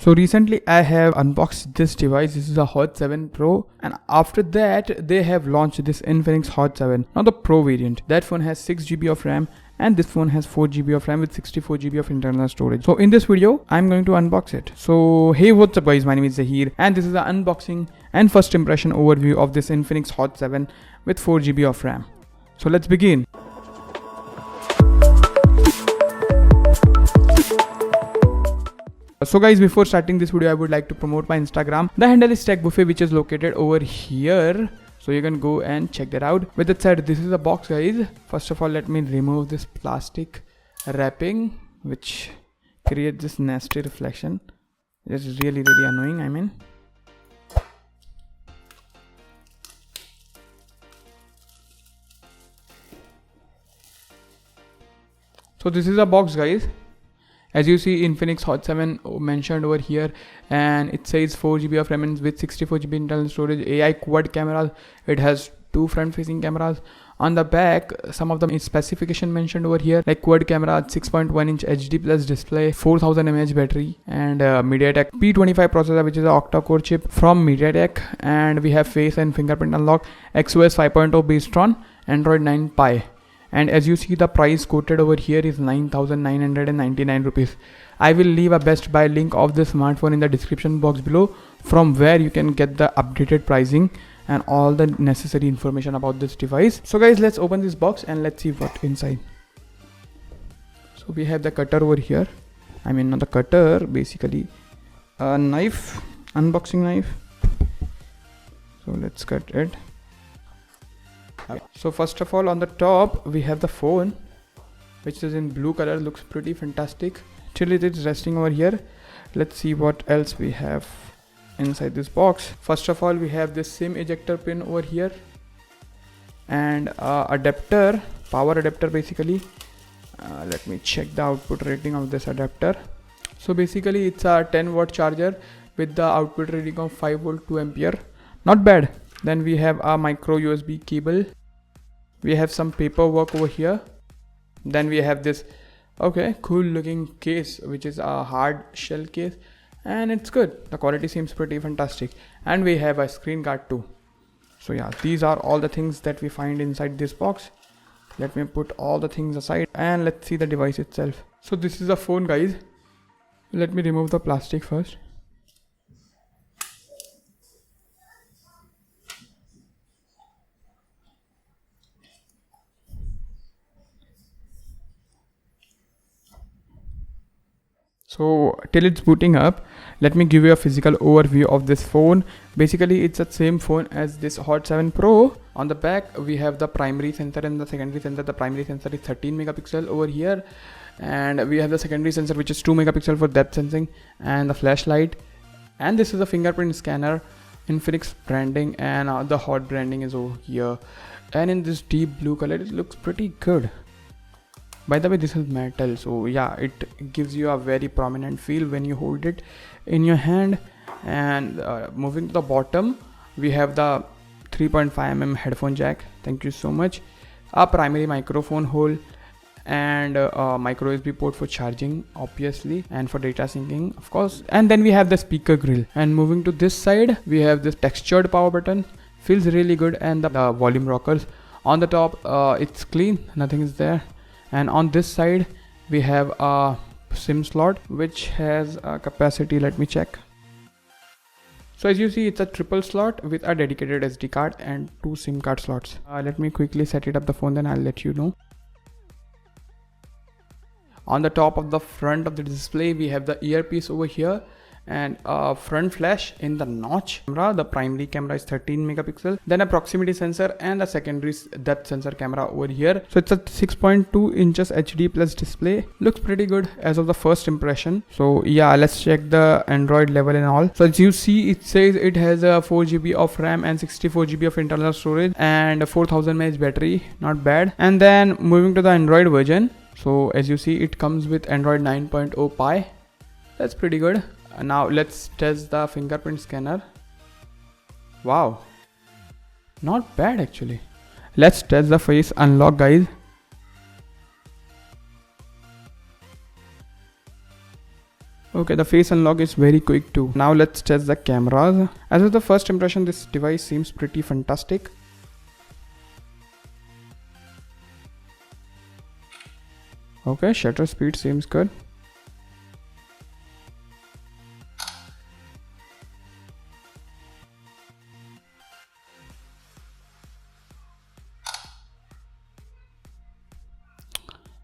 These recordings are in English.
So recently I have unboxed this device. This is a Hot 7 Pro, and after that they have launched this Infinix Hot 7, now the Pro variant. That phone has 6GB of RAM and this phone has 4GB of RAM with 64GB of internal storage. So in this video I'm going to unbox it. So hey, what's up guys, my name is Zahir and this is the unboxing and first impression overview of this Infinix Hot 7 with 4GB of RAM. So let's begin. So guys, before starting this video I would like to promote my Instagram. The handle is Tech Buffet, which is located over here, so you can go and check that out. With that said, this is the box guys. First of all, let me remove this plastic wrapping which creates this nasty reflection. It's really annoying, I mean. So this is the box guys. As you see, Infinix Hot 7 mentioned over here, and it says 4GB of RAM with 64GB internal storage, AI quad camera. It has two front facing cameras. On the back, some of the specification mentioned over here, like quad camera, 6.1-inch HD plus display, 4000 mAh battery, and MediaTek P25 processor, which is an octa-core chip from MediaTek. And we have face and fingerprint unlock, XOS 5.0 based on Android 9 Pie. And as you see, the price quoted over here is 9,999 rupees. I will leave a Best Buy link of this smartphone in the description box below, from where you can get the updated pricing and all the necessary information about this device. So guys, let's open this box and let's see what inside. So we have the cutter over here. I mean, not the cutter, basically a knife, unboxing knife. So let's cut it. So first of all, on the top we have the phone, which is in blue color, looks pretty fantastic. Till it is resting over here, let's see what else we have inside this box. First of all, we have this SIM ejector pin over here, and adapter, power adapter basically. Let me check the output rating of this adapter. So basically it's a 10-watt charger with the output rating of 5 volt 2 ampere. Not bad. Then we have a micro USB cable. We have some paperwork over here. Then we have this cool looking case, which is a hard shell case, and it's good. The quality seems pretty fantastic. And we have a screen guard too. So yeah, these are all the things that we find inside this box. Let me put all the things aside and let's see the device itself. So this is a phone guys. Let me remove the plastic first. So till it's booting up, let me give you a physical overview of this phone. Basically it's the same phone as this Hot 7 Pro. On the back we have the primary sensor and the secondary sensor. The primary sensor is 13 megapixel over here, and we have the secondary sensor, which is 2 megapixel for depth sensing, and the flashlight. And this is a fingerprint scanner, Infinix branding, and the Hot branding is over here. And in this deep blue color, it looks pretty good. By the way, this is metal, so yeah, it gives you a very prominent feel when you hold it in your hand. And moving to the bottom, we have the 3.5mm headphone jack. Thank you so much. A primary microphone hole, and a micro USB port for charging, obviously, and for data syncing, of course. And then we have the speaker grill. And moving to this side, we have this textured power button. Feels really good. And the volume rockers. On the top, it's clean, nothing is there. And on this side we have a SIM slot, which has a capacity, let me check. So as you see, it's a triple slot with a dedicated SD card and 2 SIM card slots. Let me quickly set it up the phone, then I'll let you know. On the top of the front of the display, we have the earpiece over here, and a front flash in the notch camera. The primary camera is 13 megapixel, then a proximity sensor and a secondary depth sensor camera over here. So it's a 6.2 inches HD plus display. Looks pretty good as of the first impression. So yeah, let's check the Android level and all. So as you see, it says it has a 4GB of RAM and 64GB of internal storage and a 4000 mAh battery. Not bad. And then moving to the Android version, so as you see, it comes with Android 9.0 Pie. That's pretty good. Now let's test the fingerprint scanner. Wow, not bad actually. Let's test the face unlock guys. Okay, the face unlock is very quick too. Now let's test the cameras. As with the first impression, this device seems pretty fantastic. Okay, shutter speed seems good.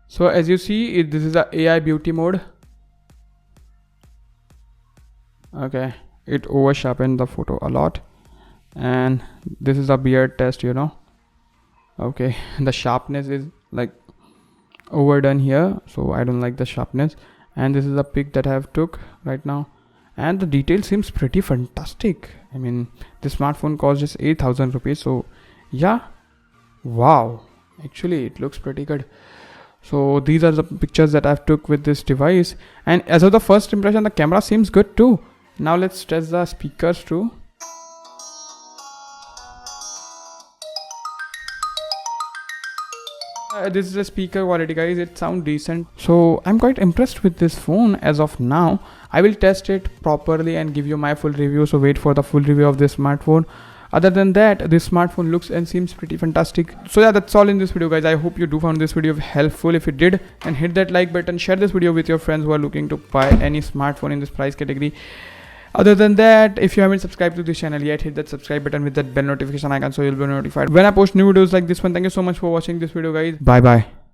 So as you see, this is the AI beauty mode. Okay, it over sharpened the photo a lot. And this is a beard test, you know. Okay, the sharpness is like overdone here, so I don't like the sharpness. And this is a pic that I have took right now, and the detail seems pretty fantastic. I mean, this smartphone costs just 8,000 rupees, so yeah, wow, actually it looks pretty good. So these are the pictures that I've took with this device, and as of the first impression, the camera seems good too. Now let's test the speakers too. This is the speaker quality, guys. It sounds decent, so I'm quite impressed with this phone as of now. I will test it properly and give you my full review, so wait for the full review of this smartphone. Other than that, this smartphone looks and seems pretty fantastic. So yeah, that's all in this video, guys. I hope you do found this video helpful. If you did, then hit that like button, share this video with your friends who are looking to buy any smartphone in this price category. Other than that, if you haven't subscribed to this channel yet, hit that subscribe button with that bell notification icon so you'll be notified when I post new videos like this one. Thank you so much for watching this video, guys. Bye bye.